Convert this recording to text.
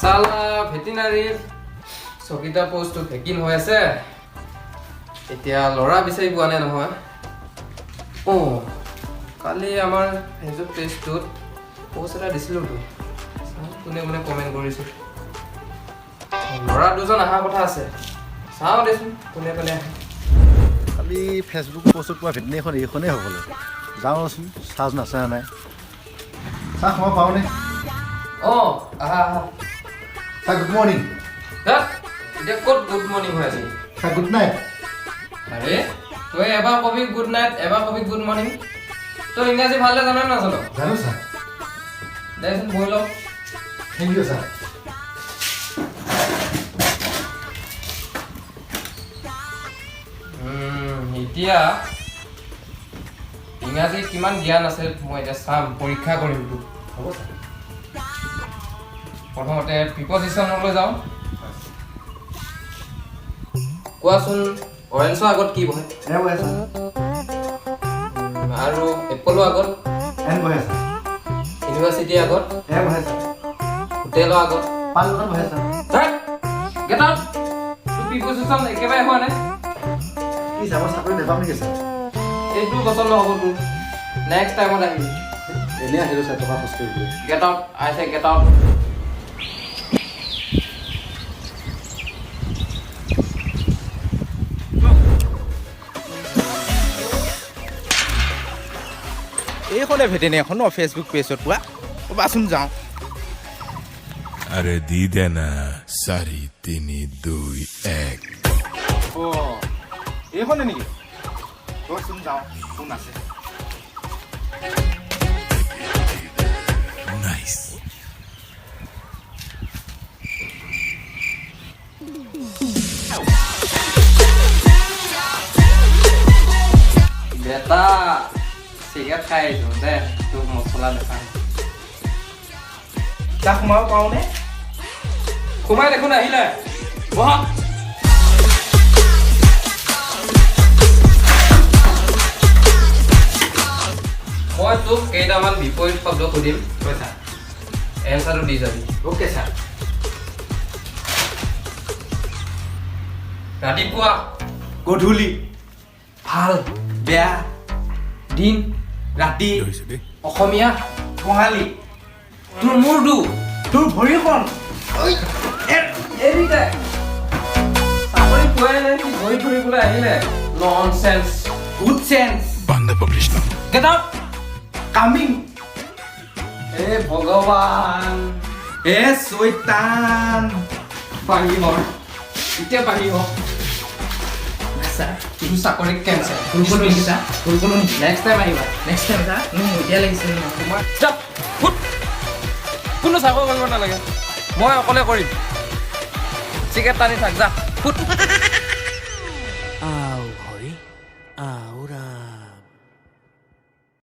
সালা ভেটেনাৰীৰ চকিটা পোষ্টটো ভেকিন হৈ আছে এতিয়া লৰা বিচাৰি পোৱা নাই নহয় কালি আমাৰ ফেচবুক পেজটোত পোষ্ট এটা দিছিলোঁ তো কোনে কোনে কমেণ্ট কৰিছে লৰা দুজন অহাৰ কথা আছে চাওঁ দেচোন কোনে কোনে আহে কালি ফেচবুক পোষ্টত পোৱা ভেটেনেৰীখন এইখনেই হ'বলৈ যাওঁচোন চাৰ্জ নাছে নাই চাহ সময় পাওঁনে আহা আহা ছাৰ গুড মৰ্ণিং এতিয়া ক'ত গুড মৰ্ণিং হৈ আছে ছাৰ গুড নাইট আৰে তই এবাৰ কবি গুড নাইট এবাৰ কবি গুড মৰ্ণিং তই ইংৰাজী ভালদৰে জান নাজানো জানো ছাৰ দেচোন বহি লওক থেংক ইউ ছাৰ এতিয়া ইংৰাজী কিমান জ্ঞান আছে মই এতিয়া চাম পৰীক্ষা কৰিম তোক হ'ব ছাৰ প্ৰথমতে প্ৰিপজিশ্যনলৈ যাওঁ কোৱাচোন অৰেঞ্জৰ আগত কি বহে এ বহে ছাৰ আৰু এপলৰ আগত এন বহে ছাৰ ইউনিভাৰ্চিটিৰ আগত এ বহে ছাৰ হোটেলৰ আগত পাঁচ বজাত বহে ছাৰ গেট আউট তোৰ প্ৰিপজিশ্যন একেবাৰে হোৱা নাই কি যাব চাকৰি নাপাম নেকি ছাৰ এইটো পচন্দ নহ'ব তোৰ নেক্সট টাইমত আহিবি এনেই আহিলোঁ ছাৰ টকা খৰচ কৰিবলৈ গেট আউট আইছে গেট আউট এইখনে ভেটেনেৰীখন ন ফেচবুক পেজত পোৱা ক'বাচোন যাওঁ আৰে দি দে না 4 3 2 1 এইখনে নেকি ৰচোন যাওঁ কোন আছে নাইস বেটা চিগাৰেট খাই আহিছোঁ দে তোক মছলা দেখাম তাক সোমাব পাৰোঁনে সোমাই দেখোন আহিলে বহা মই তোক কেইটামান বিপৰীত শব্দ সুধিম পইচা এনচাৰটো দি যাবি অ'কে ছাৰ ৰাতিপুৱা গধূলি ভাল বেয়া দিন ৰাতি হইছে দে অসমীয়া কঙালী তোৰ মূৰটো তোৰ ভৰিখন এৰি দে চাকৰি পোৱাই নাই কি ঘূৰি ফুৰিবলৈ আহিলে ননচেন্স গুড চেঞ্চ বান্দা পাবলিশ না গেট আউট কামিং হে ভগৱান এ চৈতান পাৰিব এতিয়া পাৰিব ছাৰ তোৰ চাকৰি কেঞ্চেল ফুলকলো নেকি ছাৰ ফুলকলো নেকি নেক্সট টাইম আহিবা নেক্সট টাইম ছাৰ মোক এতিয়া লাগিছিলে ন তোমাৰ কোনো চাকৰি কৰিব নালাগে মই অকলে কৰিম চিকেট টানি থাক যা ফুট Au, hori. Ahora.